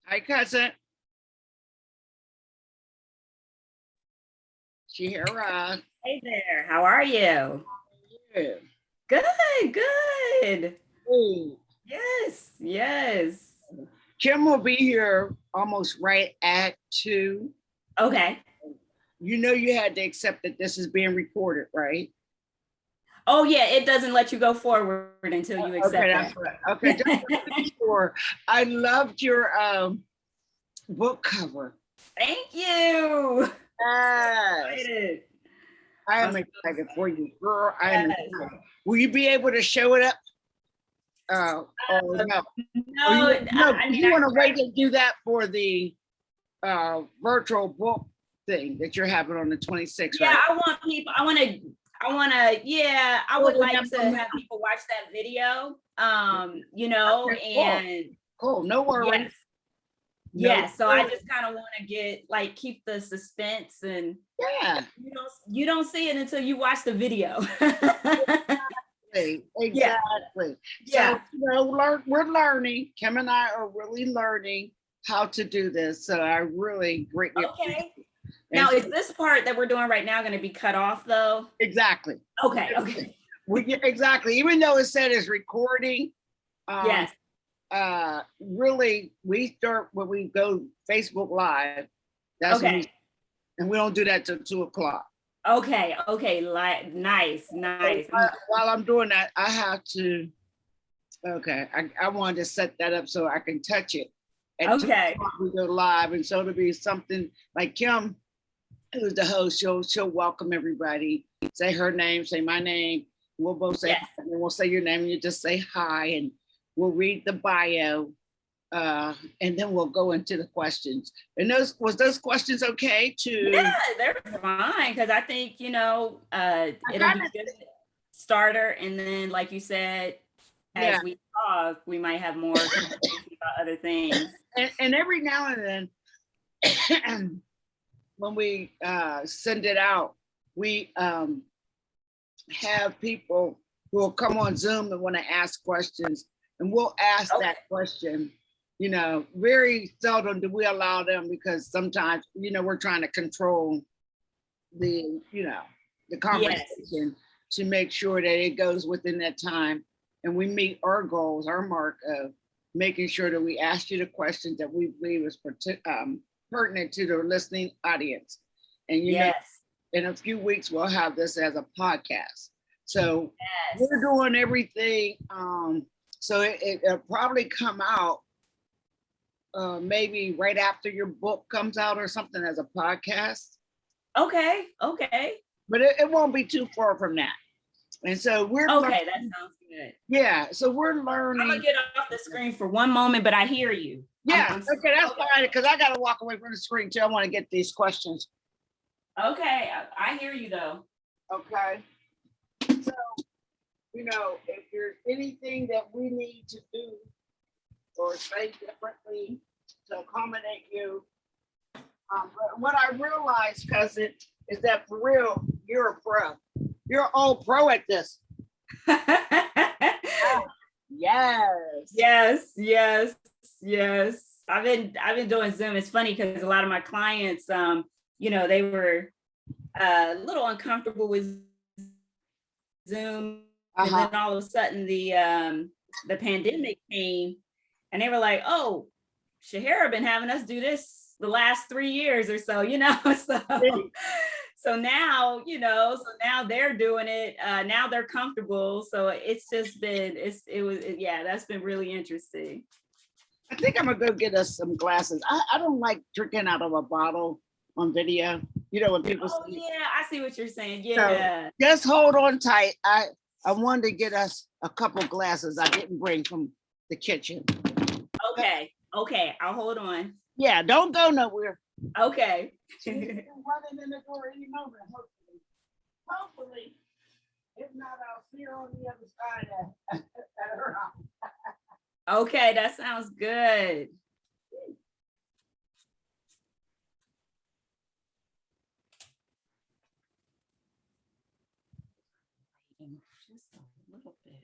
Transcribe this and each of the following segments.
Hi, cousin. Shehara. Hey there, how are you? Yeah. Good, good. Hey. Yes, yes. Kim will be here almost right at 2. Okay. You know you had to accept that this is being recorded, right? Oh yeah, it doesn't let you go forward until you Okay, accept that's that. right. Okay, just making sure. I loved your book cover. Thank you. Yes. Excited. I I'm am so excited for excited. you, girl. I am Yes. excited. Will you be able to show it up? Or no? Or No, no, I mean you I want to wait tried. to do that for the virtual book thing that you're having on the 26th, Yeah, right? I want people. Yeah, I Well, would then like I'm to gonna have people watch that video. okay, cool. And Cool. No worries. yes. No Yeah, so I worries. just kind of want to keep the suspense, and Yeah. you don't see it until you watch the video. Yeah, Exactly. So, yeah. we're learning. Kim and I are really learning how to do this. So I really greatly appreciate Okay. it. And Now, so, is this part that we're doing right now going to be cut off though? exactly. Okay, okay. Exactly. Even though it said it's recording, um, Yes. really we start when we go Facebook Live. That's when Okay. we and we don't do that till 2 o'clock. Okay. Okay. Nice, So nice. while I'm doing that, I have to. Okay, I wanted to set that up so I can touch it. At 2 o'clock Okay. we go live, and so it'll be something like Kim, who's the host. She'll welcome everybody, say her name, say my name. We'll both say hi, Yes. and then we'll say your name, and you just say hi, and we'll read the bio, and then we'll go into the questions. And those questions okay Yeah, to? they're fine because I think, I it'll kind be of good starter. And then, like you said, yeah, as we talk, we might have more conversation about other things. and every now and then when we send it out, we have people who will come on Zoom and want to ask questions, and we'll ask Okay. that question. Very seldom do we allow them because sometimes, we're trying to control the, the Yes. conversation to make sure that it goes within that time and we meet our goals, our mark of making sure that we ask you the questions that we believe is pertinent to the listening audience. And Yes. in a few weeks we'll have this as a podcast. So Yes. we're doing everything. So it'll probably come out maybe right after your book comes out or something as a podcast. Okay. Okay. But it won't be too far from that. And so we're Okay. That sounds good. yeah, so we're I'm gonna learning. get off the screen for one moment, but I hear you. Yeah, I'm okay, that's okay. fine because I got to walk away from the screen too. I want to get these questions. Okay. I hear you though. Okay. So, if there's anything that we need to do or say differently to accommodate you, but what I realized, cousin, is that for real, you're a pro. You're all pro at this. Yes. Yes, yes, yes. I've been doing Zoom. It's funny because a lot of my clients, they were a little uncomfortable with Zoom, and Uh-huh. then all of a sudden the pandemic came, and they were like, "Oh, Shehara been having us do this the last 3 years or so," So now, so now they're doing it. Now they're comfortable. So it's just been, yeah, that's been really interesting. I think I'm gonna go get us some glasses. I don't like drinking out of a bottle on video. When people Oh see. yeah, I see what you're saying. So Yeah. just hold on tight. I wanted to get us a couple glasses I didn't bring from the kitchen. Okay. Okay. I'll hold on. Yeah, don't go nowhere. Okay. She's running in the door any moment, hopefully. Hopefully. If not, I'll see her on the other side at her house. Okay, that sounds good. Just a little bit.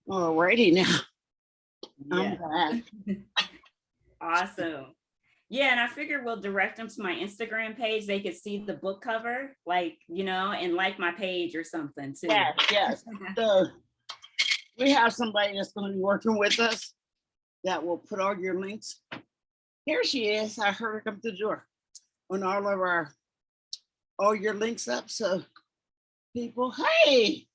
Alrighty now. I'm Yeah. back. Awesome. Yeah, and I figured we'll direct them to my Instagram page. They could see the book cover, like, and like my page or something too. Yes. So we have somebody that's going to be working with us that will put all your links. Here she is. I heard her come through the door on all your links up. So people, hey,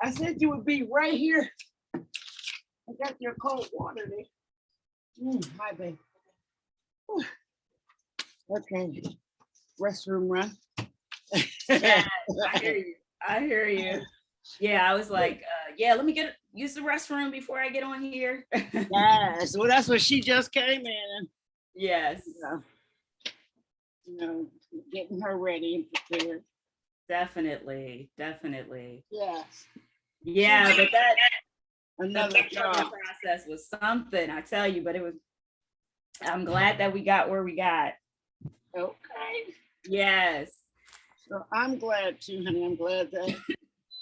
I said you would be right here. I got your cold water there. Hi, babe. Whew. Okay. Restroom run. Yeah, I hear you. Yeah, I was like, yeah, let me use the restroom before I get on here. Yes. Well, that's what she just came in. Yes. Getting her ready and prepared. Definitely. Yes. Yeah, but Another the job. process was something, I tell you, but I'm glad that we got where we got. Okay. Yes. So I'm glad too, honey. I'm glad that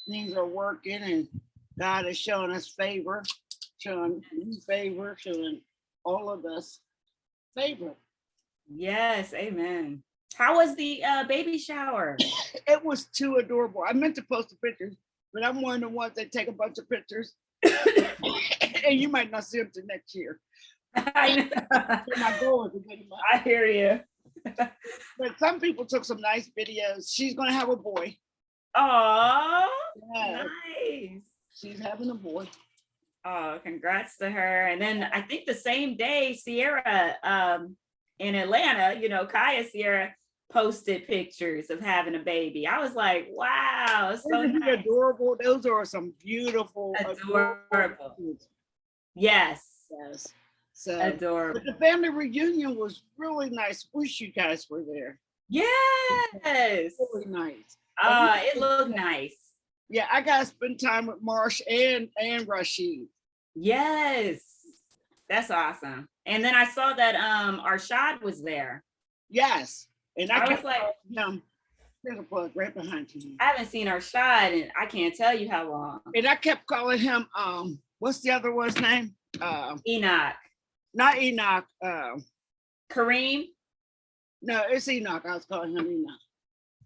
things are working and God is showing us favor, showing you favor, showing all of us favor. Yes, amen. How was the baby shower? It was too adorable. I meant to post the pictures, but I'm one of the ones that take a bunch of pictures. And you might not see them till next year. I My goal is to get them up. I hear you. But some people took some nice videos. She's gonna have a boy. Oh, Yeah. nice. She's having a boy. Oh, congrats to her. And then I think the same day, Sierra in Atlanta, Kaya Sierra posted pictures of having a baby. I was like, wow, so Isn't he nice. adorable? Those are some beautiful, Adorable. Yes. Yes. So Adorable. but the family reunion was really nice. Wish you guys were there. Yes. Really nice. It looked nice. Yeah, I gotta spend time with Marsh and Rashid. Yes. That's awesome. And then I saw that Arshad was there. Yes. And I was like, him. There's a plug right behind you. I haven't seen Arshad and I can't tell you how long. And I kept calling him what's the other one's name? Enoch. Not Enoch. Kareem? No, it's Enoch. I was calling him Enoch.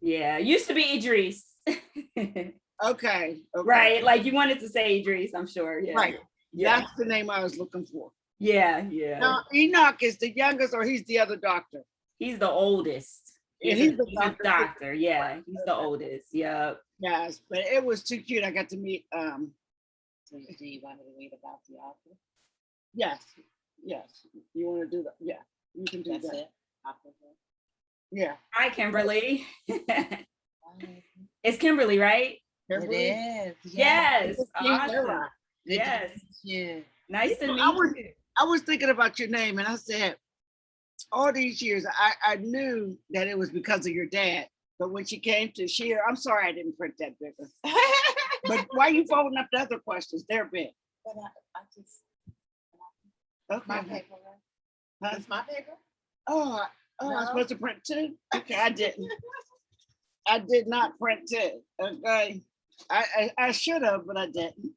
Yeah, used to be Idris. Okay. Right, like you wanted to say Idris, I'm sure. Yeah. Right. Yeah. That's the name I was looking for. Yeah. Now, Enoch is the youngest, or he's the other doctor? He's the oldest. He's the doctor. Yeah, he's the oldest. Yep. Yes, but it was too cute. I got to meet. Do you want to read about the author? Yes. You want to do that? Yeah, you can do that. It. Yeah. Hi, Kimberly. It's Kimberly, right? Kimberly? It is. Yes. Awesome. Yes. Yeah. Nice to meet you. I was thinking about your name, and I said, all these years, I knew that it was because of your dad. But when she came to Shehara, I'm sorry I didn't print that bigger. But why are you folding up the other questions? They're big. But I just, Okay. my paper. Huh? It's my paper. Oh, No. I'm supposed to print two? Okay, I didn't. I did not print two. Okay. I should have, but I didn't.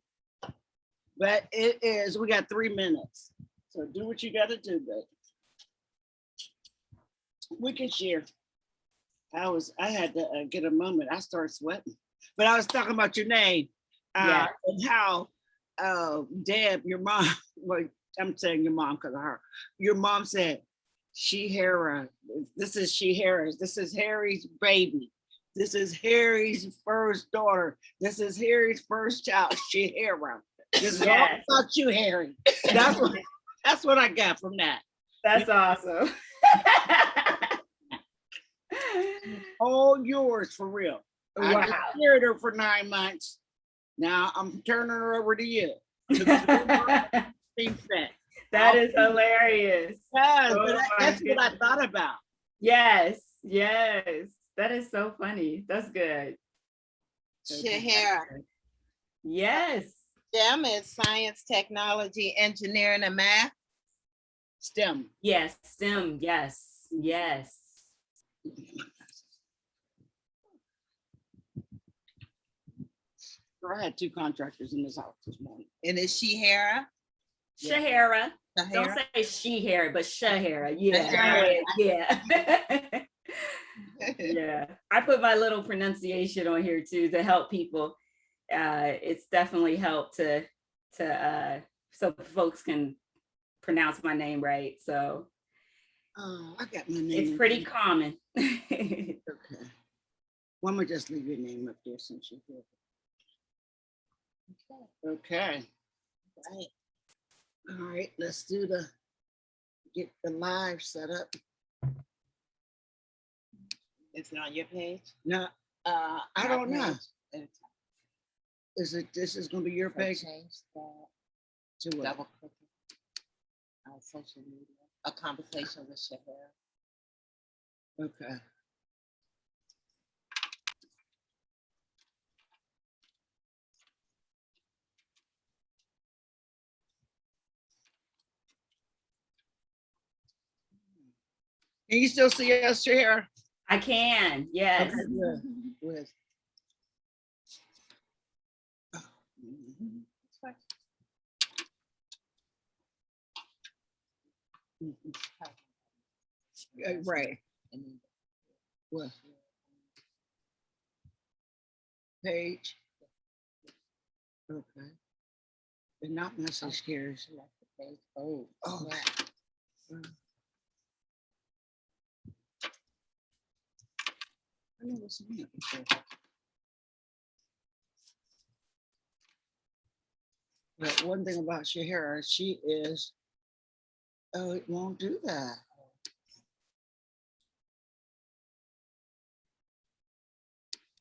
But it is, we got 3 minutes. So do what you got to do, babe. We can share. I had to get a moment. I started sweating. But I was talking about your name and how Deb, your mom, well, I'm saying your mom because of her. Your mom said, Shehara, this is Shehara's, this is Harry's baby. This is Harry's first daughter. This is Harry's first child, Shehara. This is all about you, Harry. That's what I got from that. That's awesome. All yours for real. Wow. I carried her for 9 months. Now I'm turning her over to you. That is hilarious. Yes, Oh that's what I thought about. Yes. That is so funny. That's good. Shehara. Yes. STEM is science, technology, engineering, and math. STEM. Yes. STEM. Yes. yes. I had two contractors in this house this morning. And is Shehara? Shehara. Don't Shehara? say Shehara, but Shehara. Yeah. Shehara. Yeah. Yeah. I put my little pronunciation on here too to help people. It's definitely helped to so folks can pronounce my name right. So Oh, I got my name. it's pretty again. common. Okay. Well, I'm gonna just leave your name up there since you're here. Okay. Right. All right, let's get the live set up. Is it on your page? No, I My don't know. page? This is gonna be your So page? change that, To what? double click it on social media, a conversation with Shehara. Okay. Can you still see us here? I can, yes. Okay, good. Good. Mhm. Right. And then What? Page. Okay. But not message here. select the page. Oh, Oh. snap. I never seen it before. But one thing about Shehara, she is, oh, it won't do that.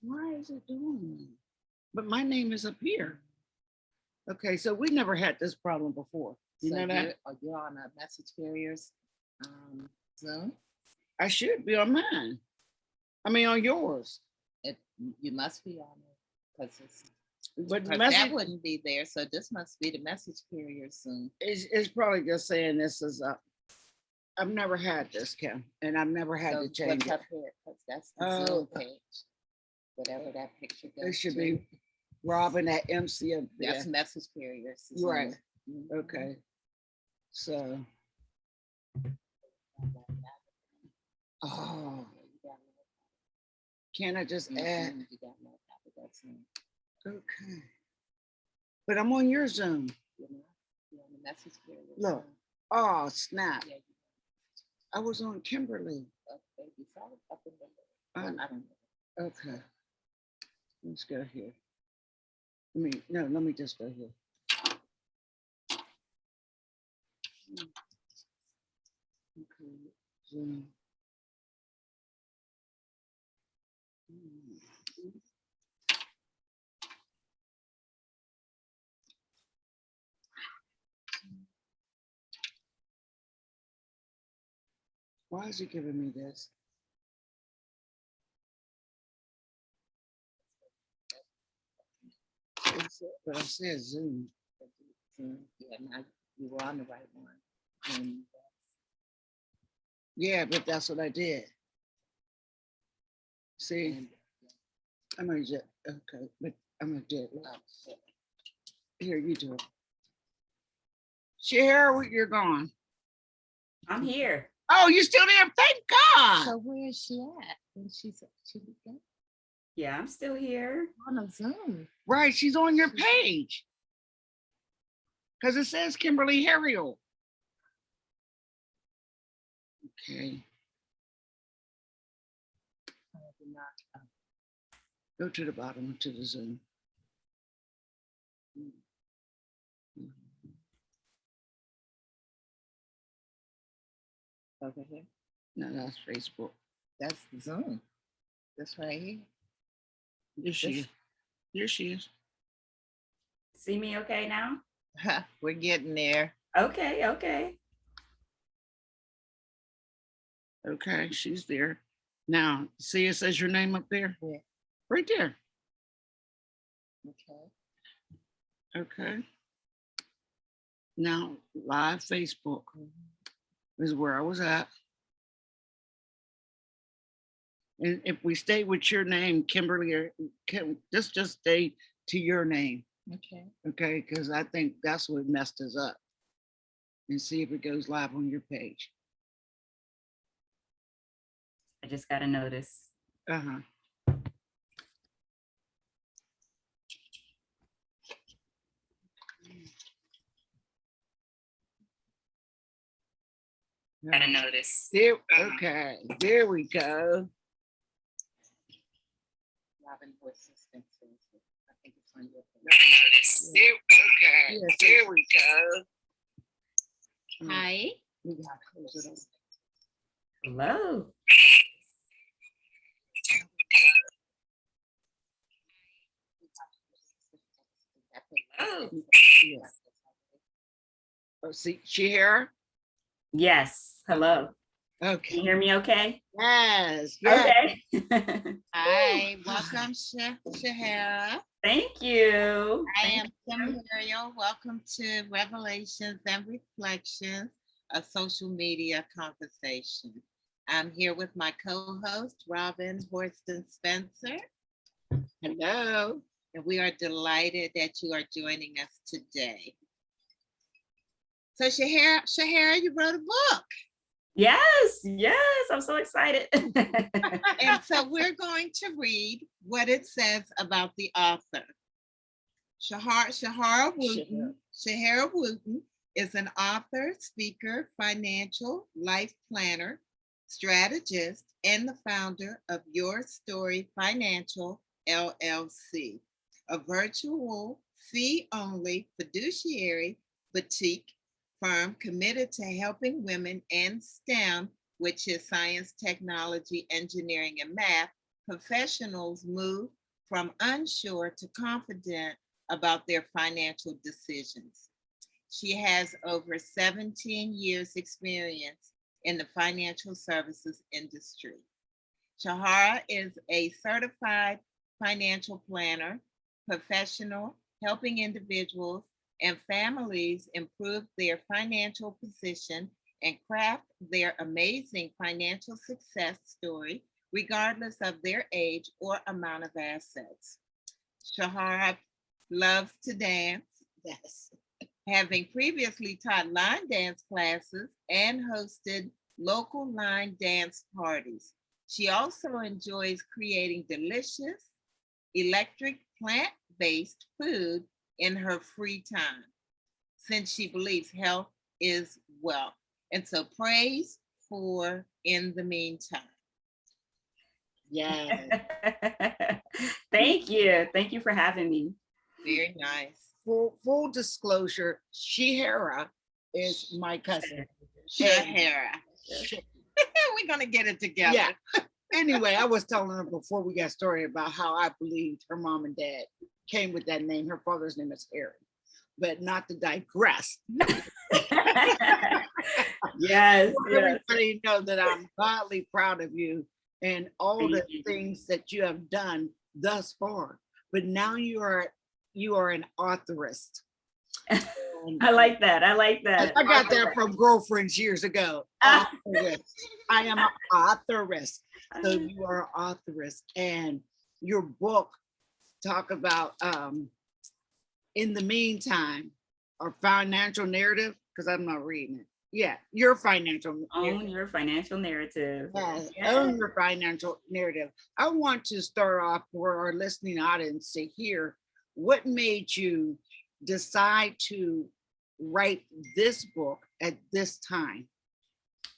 Why is it doing that? But my name is up here. Okay, so we never had this problem before. You So know that? you're on a message carriers Zoom. I should be on mine. I mean, on yours. You must be on it because But the that message wouldn't be there. So this must be the message carrier Zoom. is probably just saying this is up. I've never had this, Kim, and I've never had to change what's it. up here? Because that's the Oh. Zoom page. Whatever that picture goes It should to. be Robin at MC up there. That's message carriers. Zoom. Right. Mhm. Okay. So, oh, can I just add? Mhm, you got no copy, that's Zoom. Okay. But I'm on your Zoom. You're not- you're on the message carrier Look. Zoom. Oh, snap. Yeah, I was on Kimberly. okay, you saw it up in the Um, I don't know. Okay. Let's go here. Let me just go here. Okay. Zoom. Why is he giving me this? But I said Zoom. Zoom. Yeah, now you were on the right one. And Yeah, but that's what I did. See, and I'm gonna just, okay, but I'm gonna do it. shit. Here, you do it. Share, you're gone. I'm here. Oh, you're still there? Thank God. So where is she at? And she Yeah, I'm still here. on a Zoom. Right, she's on your page. Because it says Kimberly Harriel. Okay, go to the bottom to the Zoom. Over here. No, that's Facebook. That's Zoom. This right here. There she is. Here she is. See me okay now? We're getting there. Okay, okay. Okay, she's there. Now, see, it says your name up there? Yeah. Right there. Okay. Okay. Now, live Facebook is where I was at. And if we stay with your name, Kimberly, or just stay to your name, Okay. okay? Because I think that's what messed us up. And see if it goes live on your page. I just got a notice. Uh-huh. Got a notice. There, okay, there we go. Robin Horse Spencer. I think it's on your Got a notice. There, okay, Yes. there we go. Hi. We gotta close it up. Hello. Oh. Yeah. Oh, see, Shehara? Yes. Hello. Can Okay. you hear me okay? Yes. Yes. Okay. Hi, welcome, Shehara. Thank you. I am Kim Muriel. Welcome to Revelations and Reflections, a social media conversation. I'm here with my co-host, Robin Horston Spencer. Hello. And we are delighted that you are joining us today. So Shehara, you wrote a book. Yes. I'm so excited. And so we're going to read what it says about the author. Shehara Wooten is an author, speaker, financial, life planner, strategist, and the founder of Your Story Financial, LLC, a virtual fee-only fiduciary boutique firm committed to helping women in STEM, which is science, technology, engineering, and math, professionals move from unsure to confident about their financial decisions. She has over 17 years experience in the financial services industry. Shehara is a certified financial planner, professional, helping individuals and families improve their financial position and craft their amazing financial success story, regardless of their age or amount of assets. Shehara loves to dance, yes, having previously taught line dance classes and hosted local line dance parties. She also enjoys creating delicious, electric, plant-based food in her free time, since she believes health is wealth. And so praise for In the Meantime. Yeah. Thank you. Thank you for having me. Very nice. Full disclosure, Shehara is my cousin. Shehara. She- We're going to get it together. Yeah. Anyway, I was telling her before we got started about how I believed her mom and dad came with that name. Her father's name is Harry, but not to digress. Yes. Everybody know that I'm godly proud of you and all Thank the you. things that you have done thus far. But now you are an authorist. I like that. I like that. I got that from girlfriends years ago. Authorist. I am an authorist. So you are an authorist, and your book talk about In the Meantime, or financial narrative, because I'm not reading it. Yeah, your financial Own your financial narrative. Yes, Yes. own your financial narrative. I want to start off for our listening audience to hear what made you decide to write this book at this time.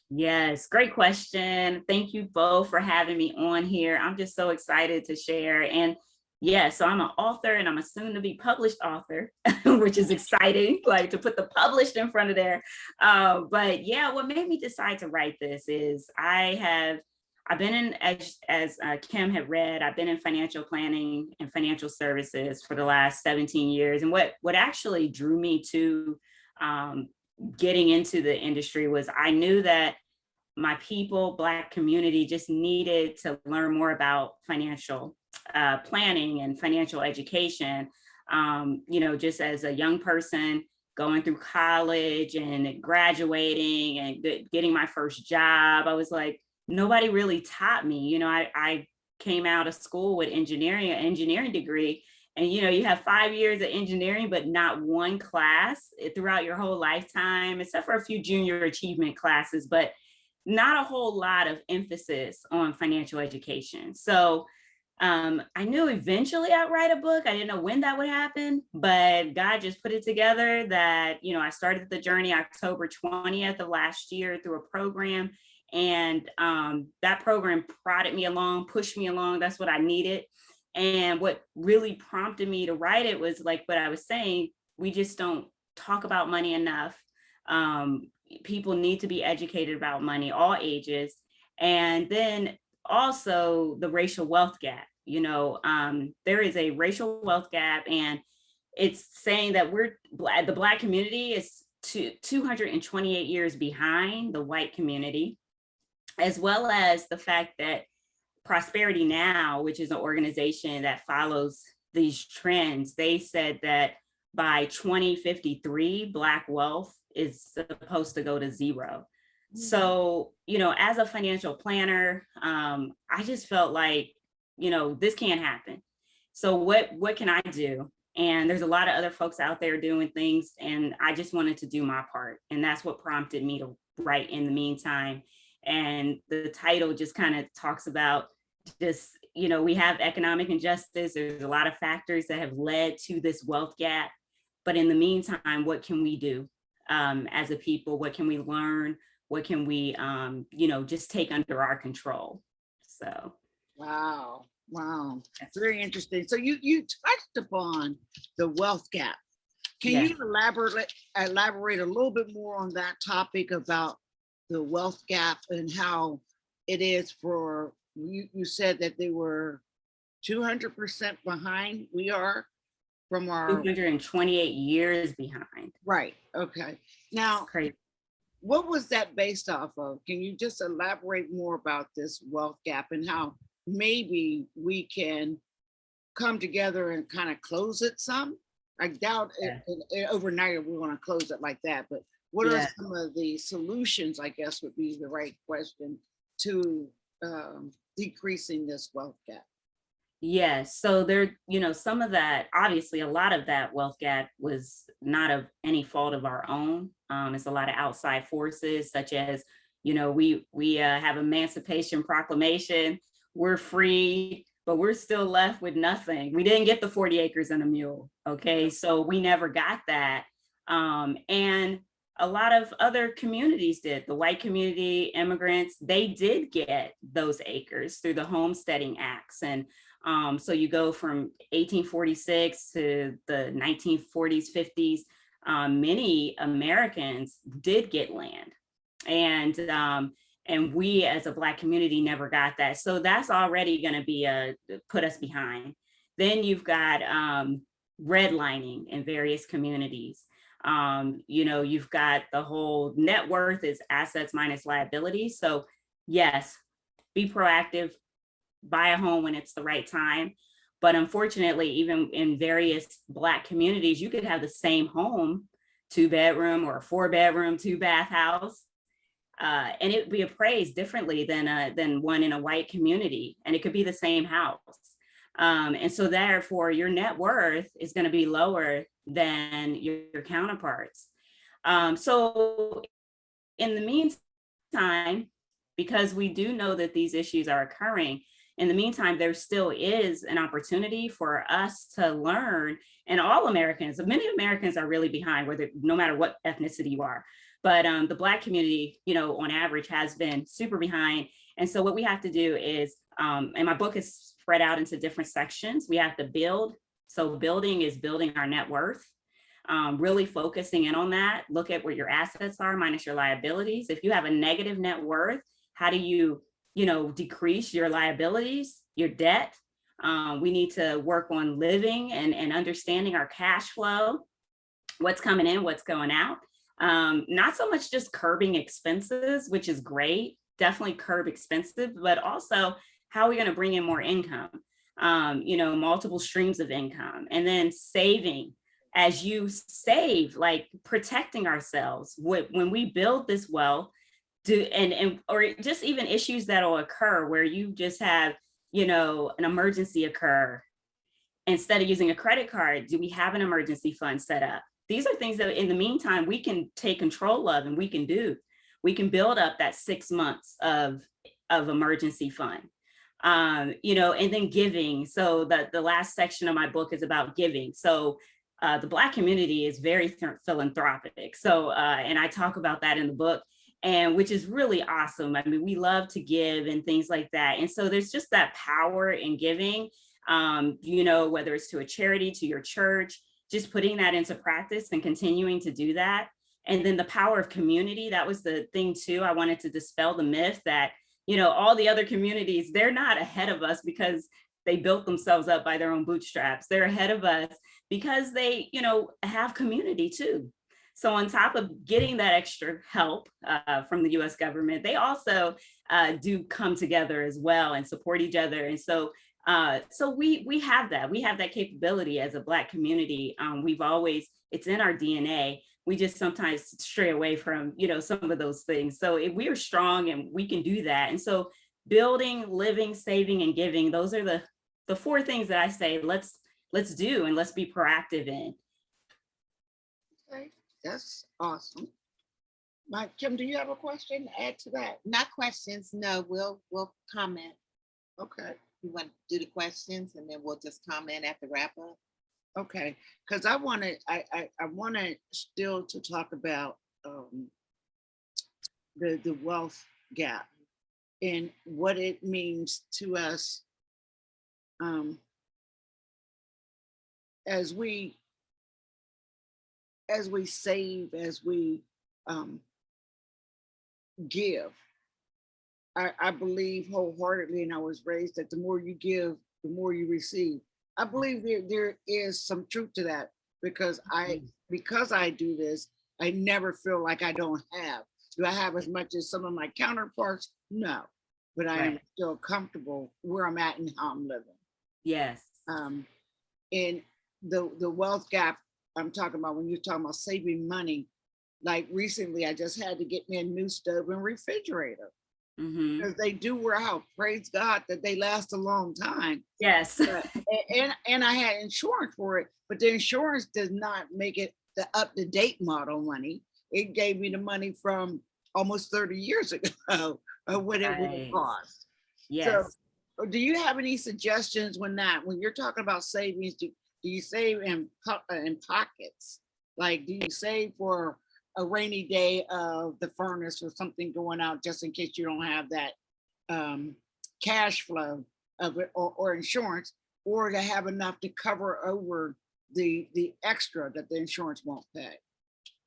Yes, great question. Thank you both for having me on here. I'm just so excited to share. And yeah, so I'm an author and I'm a soon to be published author, which is exciting, like to put the published in front of there. But yeah, what made me decide to write this is I've been in, as Kim had read, I've been in financial planning and financial services for the last 17 years. And what actually drew me to getting into the industry was I knew that my people, Black community, just needed to learn more about financial planning and financial education. Just as a young person going through college and graduating and getting my first job, I was like, nobody really taught me. I came out of school with an engineering degree, and you have 5 years of engineering, but not one class throughout your whole lifetime, except for a few junior achievement classes, but not a whole lot of emphasis on financial education. So I knew eventually I'd write a book. I didn't know when that would happen, but God just put it together that, I started the journey October 20th of last year through a program. And that program prodded me along, pushed me along. That's what I needed. And what really prompted me to write it was like what I was saying, we just don't talk about money enough. People need to be educated about money, all ages. And then also the racial wealth gap. There is a racial wealth gap, and it's saying that the Black community is 228 years behind the white community, as well as the fact that Prosperity Now, which is an organization that follows these trends, they said that by 2053, Black wealth is supposed to go to zero. So, as a financial planner, I just felt like, this can't happen. So what can I do? And there's a lot of other folks out there doing things, and I just wanted to do my part. And that's what prompted me to write In the Meantime. And the title just kind of talks about just, we have economic injustice. There's a lot of factors that have led to this wealth gap. But in the meantime, what can we do as a people? What can we learn? What can we, just take under our control? So. Wow. Very interesting. So you touched upon the wealth gap. Can you elaborate a little bit more on that topic about the wealth gap and how it is for you said that they were 200% behind. We are from our 228 years behind. Right. Okay. Now, Crazy. What was that based off of? Can you just elaborate more about this wealth gap and how maybe we can come together and kind of close it some? I doubt overnight we want to close it like that, but what are some of the solutions, I guess would be the right question, to decreasing this wealth gap? Yes. So there, some of that, obviously a lot of that wealth gap was not of any fault of our own. It's a lot of outside forces, such as, we have Emancipation Proclamation, we're free, but we're still left with nothing. We didn't get the 40 acres and a mule. Okay. So we never got that. And a lot of other communities did. The white community, immigrants, they did get those acres through the homesteading acts. And so you go from 1846 to the 1940s, 50s, many Americans did get land. And we as a Black community never got that. So that's already going to be put us behind. Then you've got redlining in various communities. You've got the whole net worth is assets minus liabilities. So yes, be proactive, buy a home when it's the right time. But unfortunately, even in various Black communities, you could have the same home, 2-bedroom or a 4-bedroom, 2-bath house. And it would be appraised differently than one in a white community. And it could be the same house. And so therefore your net worth is going to be lower than your counterparts. So in the meantime, because we do know that these issues are occurring, in the meantime, there still is an opportunity for us to learn, and all Americans, many Americans are really behind, no matter what ethnicity you are. But the Black community, on average has been super behind. And so what we have to do is, and my book is spread out into different sections, we have to build. So building is building our net worth, really focusing in on that. Look at where your assets are minus your liabilities. If you have a negative net worth, how do you decrease your liabilities, your debt? We need to work on living and understanding our cash flow, what's coming in, what's going out. Not so much just curbing expenses, which is great, definitely curb expenses, but also how are we going to bring in more income? Multiple streams of income, and then saving. As you save, like protecting ourselves. When we build this wealth, or just even issues that'll occur where you just have, an emergency occur. Instead of using a credit card, do we have an emergency fund set up? These are things that in the meantime, we can take control of and we can do. We can build up that 6 months of emergency fund. And then giving. So the last section of my book is about giving. So the Black community is very philanthropic. So, and I talk about that in the book, and which is really awesome. I mean, we love to give and things like that. And so there's just that power in giving, whether it's to a charity, to your church, just putting that into practice and continuing to do that. And then the power of community, that was the thing too. I wanted to dispel the myth that, all the other communities, they're not ahead of us because they built themselves up by their own bootstraps. They're ahead of us because they, have community too. So on top of getting that extra help from the US government, they also do come together as well and support each other. And so we have that capability as a Black community. It's in our DNA. We just sometimes stray away from, some of those things. So if we are strong and we can do that. And so building, living, saving, and giving, those are the 4 things that I say, let's do, and let's be proactive in. Okay, that's awesome. Kim, do you have a question to add to that? Not questions, no, we'll comment. Okay. You want to do the questions and then we'll just comment at the wrap up? Okay, because I wanted still to talk about the wealth gap and what it means to us as we save, as we give. I believe wholeheartedly, and I was raised that the more you give, the more you receive. I believe there is some truth to that because I do this, I never feel like I don't have. Do I have as much as some of my counterparts? No, but I am still comfortable where I'm at and how I'm living. Yes. And the wealth gap I'm talking about, when you're talking about saving money, like recently I just had to get me a new stove and refrigerator. Mm-hmm. Because they do wear out. Praise God that they last a long time. Yes. and I had insurance for it, but the insurance does not make it the up-to-date model money. It gave me the money from almost 30 years ago of what it would have cost. Yes. So do you have any suggestions when you're talking about savings, do you save in pockets? Like, do you save for a rainy day of the furnace or something going out just in case you don't have that cash flow of it or insurance, or to have enough to cover over the extra that the insurance won't pay?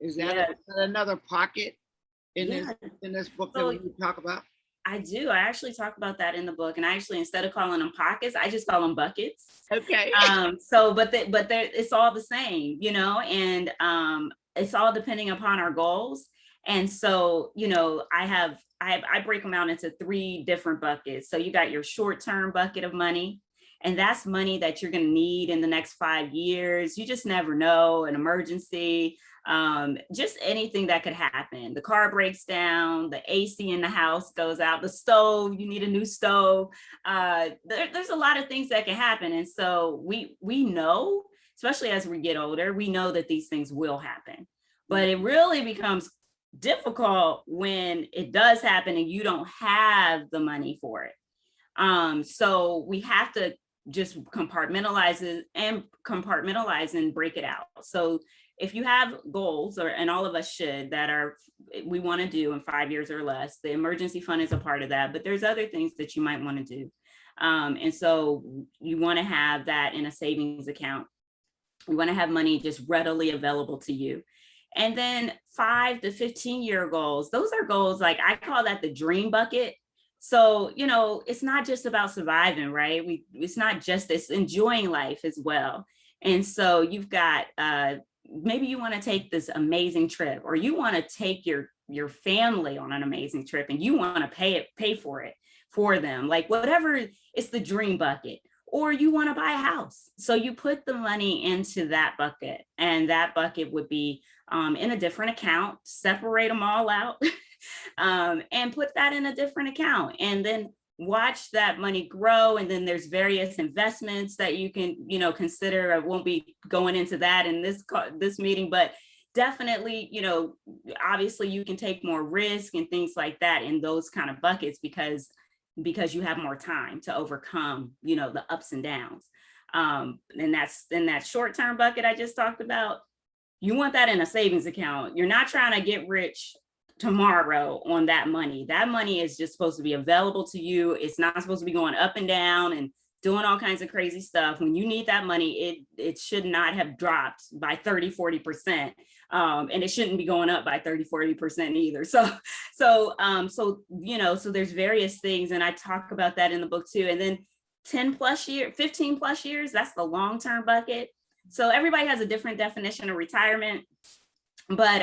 Is that another pocket in this book that we talk about? I do. I actually talk about that in the book, and I actually, instead of calling them pockets, I just call them buckets. Okay. It's all the same, and it's all depending upon our goals. And so, I break them out into 3 different buckets. So you got your short-term bucket of money, and that's money that you're going to need in the next 5 years. You just never know, an emergency, just anything that could happen. The car breaks down, the AC in the house goes out, the stove, you need a new stove. There's a lot of things that can happen. And so we know, especially as we get older, we know that these things will happen, but it really becomes difficult when it does happen and you don't have the money for it. So we have to just compartmentalize and break it out. So if you have goals, and all of us should, we want to do in 5 years or less, the emergency fund is a part of that, but there's other things that you might want to do. And so you want to have that in a savings account. You want to have money just readily available to you. And then 5 to 15 year goals, those are goals, like I call that the dream bucket. So, it's not just about surviving, right? It's not just this, enjoying life as well. And so you've got, maybe you want to take this amazing trip, or you want to take your family on an amazing trip and you want to pay for it for them, like whatever, it's the dream bucket. Or you want to buy a house. So you put the money into that bucket, and that bucket would be in a different account, separate them all out. and put that in a different account, and then watch that money grow. And then there's various investments that you can, consider. I won't be going into that in this meeting, but definitely, obviously you can take more risk and things like that in those kind of buckets, because you have more time to overcome, the ups and downs. And that's in that short-term bucket I just talked about. You want that in a savings account. You're not trying to get rich tomorrow on that money. That money is just supposed to be available to you. It's not supposed to be going up and down and doing all kinds of crazy stuff. When you need that money, it should not have dropped by 30-40%. And it shouldn't be going up by 30-40% either. So there's various things. And I talk about that in the book too. And then 15 plus years, that's the long-term bucket. So everybody has a different definition of retirement, but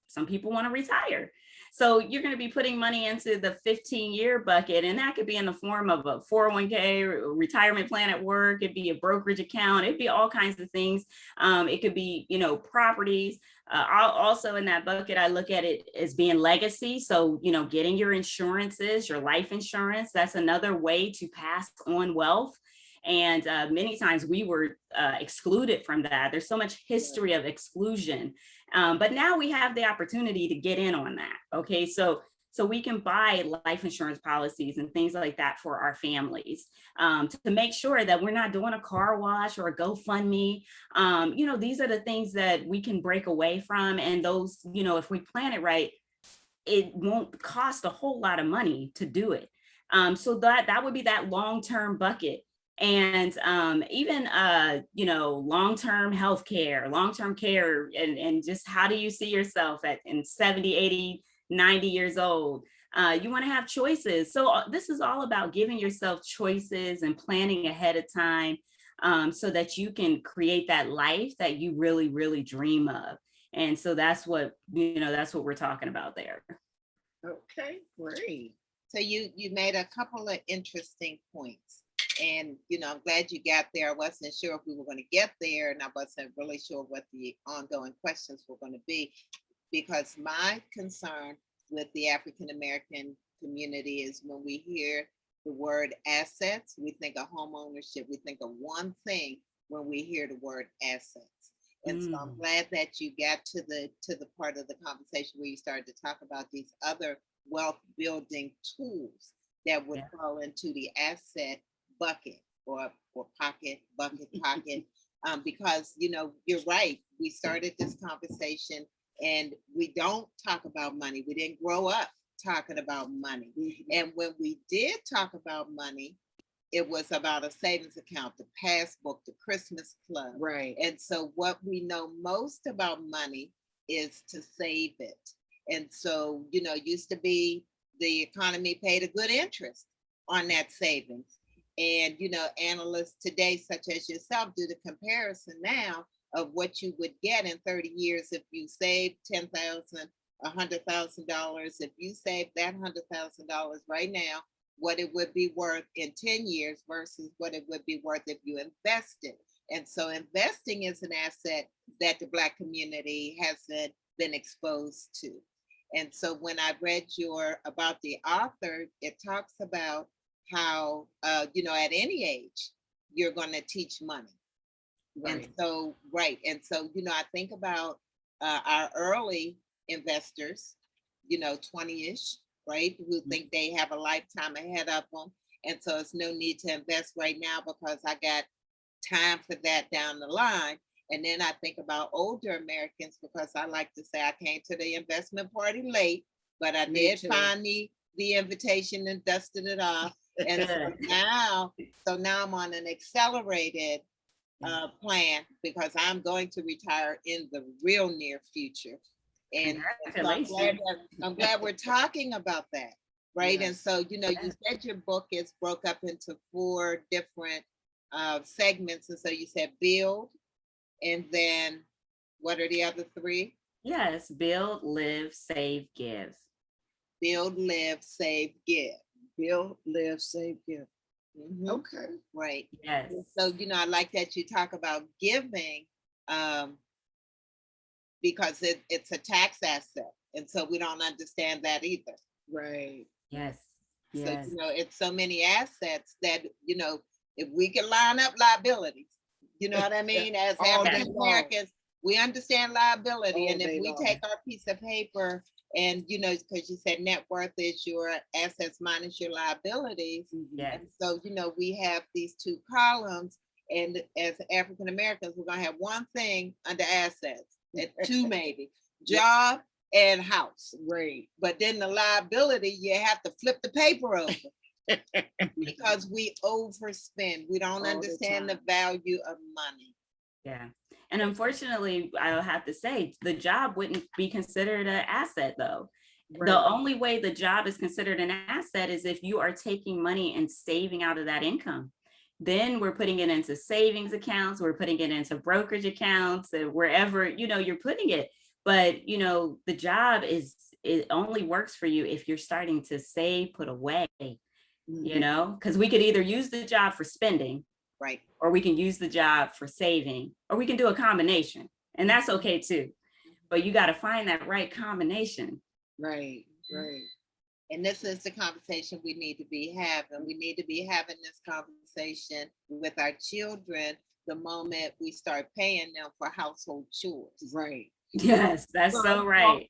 some people want to retire. So you're going to be putting money into the 15-year bucket, and that could be in the form of a 401k, retirement plan at work. It'd be a brokerage account. It'd be all kinds of things. It could be, properties. Also in that bucket, I look at it as being legacy. So, getting your insurances, your life insurance, that's another way to pass on wealth. And many times we were excluded from that. There's so much history of exclusion. But now we have the opportunity to get in on that. Okay, so we can buy life insurance policies and things like that for our families, to make sure that we're not doing a car wash or a GoFundMe. These are the things that we can break away from. And those, if we plan it right, it won't cost a whole lot of money to do it. So that would be that long-term bucket. And even long-term healthcare, long-term care, and just how do you see yourself in 70, 80, 90 years old? You want to have choices. So this is all about giving yourself choices and planning ahead of time, so that you can create that life that you really, really dream of. And so that's what we're talking about there. Okay, great. So you made a couple of interesting points. And, I'm glad you got there. I wasn't sure if we were going to get there, and I wasn't really sure what the ongoing questions were going to be, because my concern with the African-American community is when we hear the word assets, we think of home ownership. We think of one thing when we hear the word assets. And so I'm glad that you got to the part of the conversation where you started to talk about these other wealth building tools that would fall into the asset bucket or pocket, because you're right. We started this conversation and we don't talk about money. We didn't grow up talking about money. And when we did talk about money, it was about a savings account, the passbook, the Christmas club. Right. And so what we know most about money is to save it. And so, used to be the economy paid a good interest on that savings. And, analysts today, such as yourself, do the comparison now of what you would get in 30 years if you saved $10,000, $100,000. If you save that $100,000 right now, what it would be worth in 10 years versus what it would be worth if you invested. And so investing is an asset that the Black community hasn't been exposed to. And so when I read about the author, it talks about how, at any age, you're going to teach money. Right. And so, I think about our early investors, 20-ish, right, who think they have a lifetime ahead of them. And so it's no need to invest right now because I got time for that down the line. And then I think about older Americans, because I like to say I came to the investment party late, but I did find the invitation and dusted it off. And so now I'm on an accelerated plan because I'm going to retire in the real near future. And so I'm glad we're talking about that, right? Yes. And so, you said your book is broke up into 4 different segments. And so you said build, and then what are the other 3? Yes, build, live, save, give. Build, live, save, give. Build, live, save, give. Mm-hmm. Okay. Right. Yes. So, I like that you talk about giving, because it's a tax asset. And so we don't understand that either. Right. Yes. So, Yes. it's so many assets that, if we can line up liabilities, you know what I mean? As All day African Americans, we understand liability. All And if day we long. take our piece of paper and, because you said net worth is your assets minus your liabilities. Yes. And so, we have these two columns. And as African Americans, we're going to have one thing under assets, and two maybe, job and house. Right. But then the liability, you have to flip the paper over because we overspend. We don't All the understand the time. value of money. Yeah. And unfortunately, I'll have to say the job wouldn't be considered an asset though. Right. The only way the job is considered an asset is if you are taking money and saving out of that income. Then we're putting it into savings accounts, we're putting it into brokerage accounts, and wherever, you're putting it. But, the job it only works for you if you're starting to save, put away, because we could either use the job for spending, Right. or we can use the job for saving, or we can do a combination, and that's okay too. But you got to find that right combination. Right. Right. And this is the conversation we need to be having. We need to be having this conversation with our children the moment we start paying them for household chores. Right. Yes, that's so right.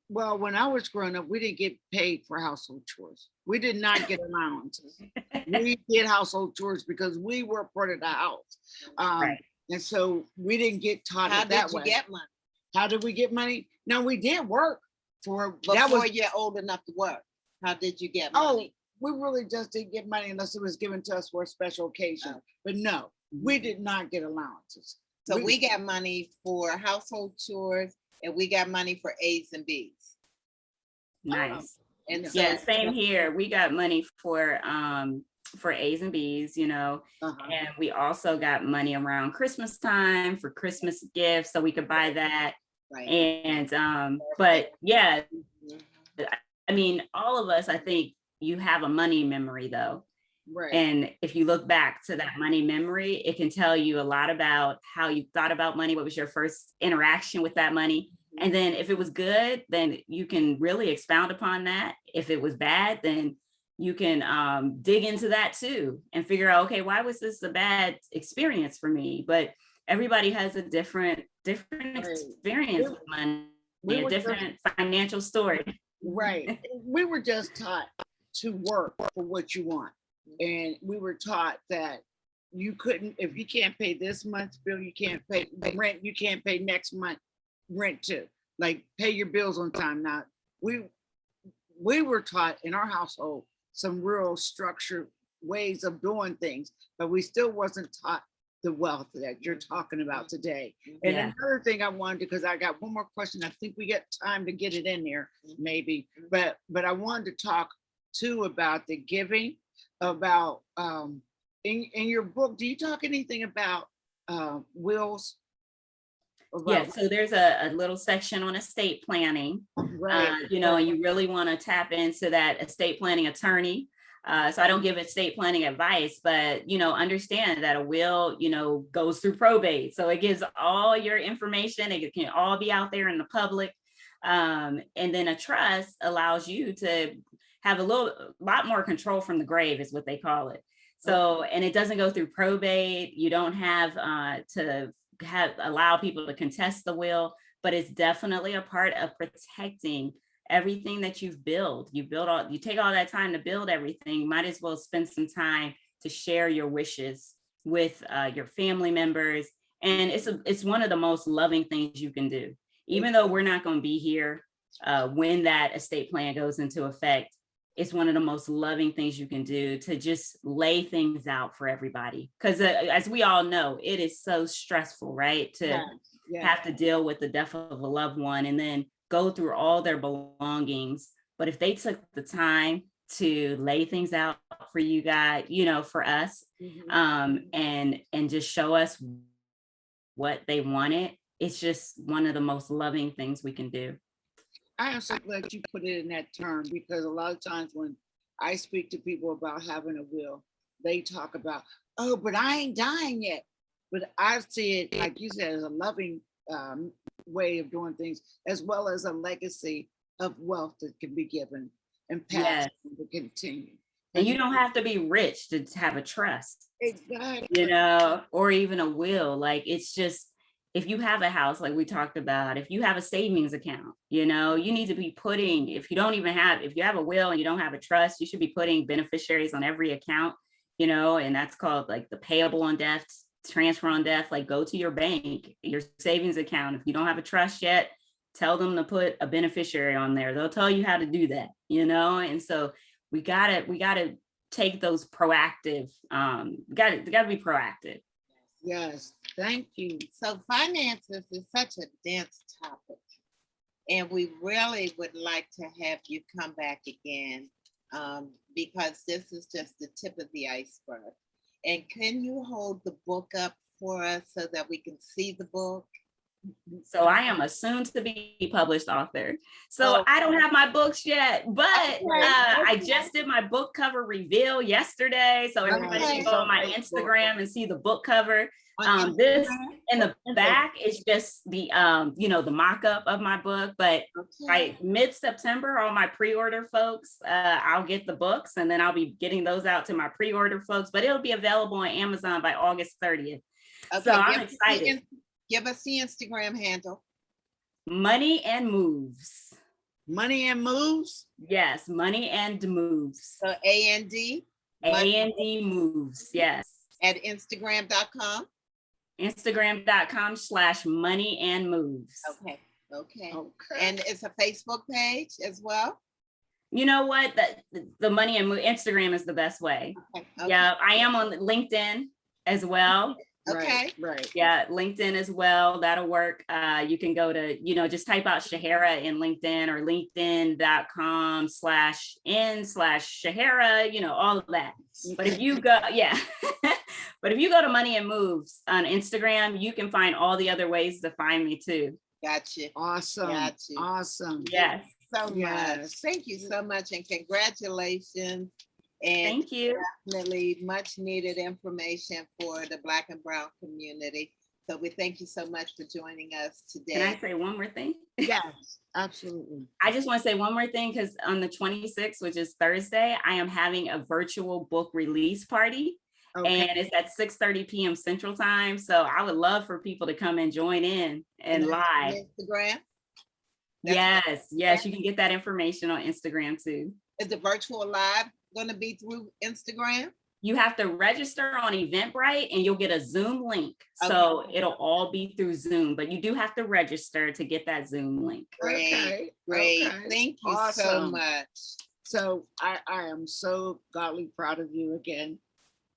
Well, when I was growing up, we didn't get paid for household chores. We did not get allowances. We did household chores because we were part of the house. Right. And so we didn't get taught How it that did you way. get money? How did we get money? No, we did work for Before that was you're old enough to work, how did you get oh, money? we really just didn't get money unless it was given to us for a special occasion. Oh. But no, we did not get allowances. So we got money for household chores and we got money for A's and B's. Nice. And Yeah. so Yeah, same here. We got money for A's and B's, Uh-huh. and we also got money around Christmas time for Christmas gifts, so we could buy that. right. And but yeah, I mean, all of us, I think you have a money memory though. Right. And if you look back to that money memory, it can tell you a lot about how you thought about money, what was your first interaction with that money. And then if it was good, then you can really expound upon that. If it was bad, then you can dig into that too and figure out, okay, why was this a bad experience for me? But everybody has a different experience with money, a different financial story. Right. We were just taught to work for what you want. And we were taught that you couldn't, if you can't pay this month's bill, you can't pay rent, you can't pay next month rent too. Like pay your bills on time. Now, we were taught in our household some real structured ways of doing things, but we still wasn't taught the wealth that you're talking about today. And Yeah. another thing I wanted, because I got one more question, I think we get time to get it in there, maybe, but I wanted to talk too about the giving, about in your book, do you talk anything about wills? Yeah, so there's a little section on estate planning, Right. and you really want to tap into that estate planning attorney. So I don't give estate planning advice, but, understand that a will, goes through probate. So it gives all your information. It can all be out there in the public. And then a trust allows you to have a lot more control from the grave is what they call it. So, and it doesn't go through probate. You don't have to allow people to contest the will, but it's definitely a part of protecting everything that you've built. You take all that time to build everything. You might as well spend some time to share your wishes with your family members. And it's one of the most loving things you can do. Even though we're not going to be here when that estate plan goes into effect, it's one of the most loving things you can do to just lay things out for everybody. Because as we all know, it is so stressful, right? To have to deal with the death of a loved one and then go through all their belongings. But if they took the time to lay things out for you guys, for us, and just show us what they wanted, it's just one of the most loving things we can do. I am so glad you put it in that term, because a lot of times when I speak to people about having a will, they talk about, oh, but I ain't dying yet. But I see it, like you said, as a loving way of doing things, as well as a legacy of wealth that can be given and passed to continue. And you don't have to be rich to have a trust, Exactly. or even a will. Like, it's just, if you have a house, like we talked about, if you have a savings account, you need to be putting, if you have a will and you don't have a trust, you should be putting beneficiaries on every account, and that's called like the payable on death, transfer on death. Like, go to your bank, your savings account. If you don't have a trust yet, tell them to put a beneficiary on there. They'll tell you how to do that, and so we gotta take those proactive, gotta be proactive. Yes, thank you. So finances is such a dense topic. And we really would like to have you come back again, because this is just the tip of the iceberg. And can you hold the book up for us so that we can see the book? So I am a soon to be published author. So Oh. I don't have my books yet, but Okay. I just did my book cover reveal yesterday. So everybody Okay. can go on my Instagram and see the book cover. On This Instagram? in the back is just the the mock-up of my book, but by mid-September, all my pre-order folks, I'll get the books, and then I'll be getting those out to my pre-order folks, but it'll be available on Amazon by August 30th. Okay, So I'm excited. Give us the Instagram handle. Money and Moves. Money and Moves? Yes, Money and Moves. So A&D? A&D Moves, yes. At Instagram.com? Instagram.com/Money and Moves. Okay. And it's a Facebook page as well? You know what? The Money and Move Instagram is the best way. Okay. Yeah, I am on LinkedIn as well. Okay. Right. Yeah, LinkedIn as well. That'll work. You can go to, just type out Shehara in LinkedIn, or linkedin.com/n/Shehara, all of that. But if you go, but if you go to Money and Moves on Instagram, you can find all the other ways to find me too. Gotcha. Awesome. Gotcha. Awesome. Yes. So much. Thank you so much, and congratulations. And thank you. Definitely much needed information for the Black and Brown community. So we thank you so much for joining us today. Can I say one more thing? Yes, absolutely. I just want to say one more thing, because on the 26th, which is Thursday, I am having a virtual book release party. Okay. And it's at 6:30 p.m. Central Time. So I would love for people to come and join in and live. Instagram? Yes, you can get that information on Instagram too. Is the virtual live going to be through Instagram? You have to register on Eventbrite and you'll get a Zoom link. So it'll all be through Zoom, but you do have to register to get that Zoom link. Great. Thank you so much. So I am so godly proud of you again,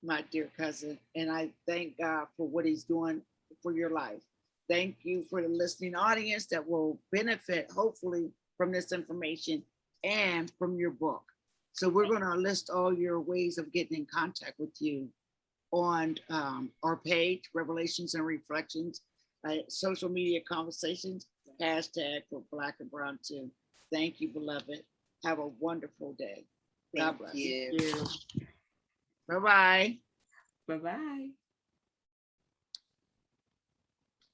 my dear cousin. And I thank God for what he's doing for your life. Thank you for the listening audience that will benefit, hopefully, from this information and from your book. So we're going to list all your ways of getting in contact with you on our page, Revelations and Reflections, social media conversations, hashtag for Black and Brown too. Thank you, beloved. Have a wonderful day. God bless you. Bye-bye. Bye-bye.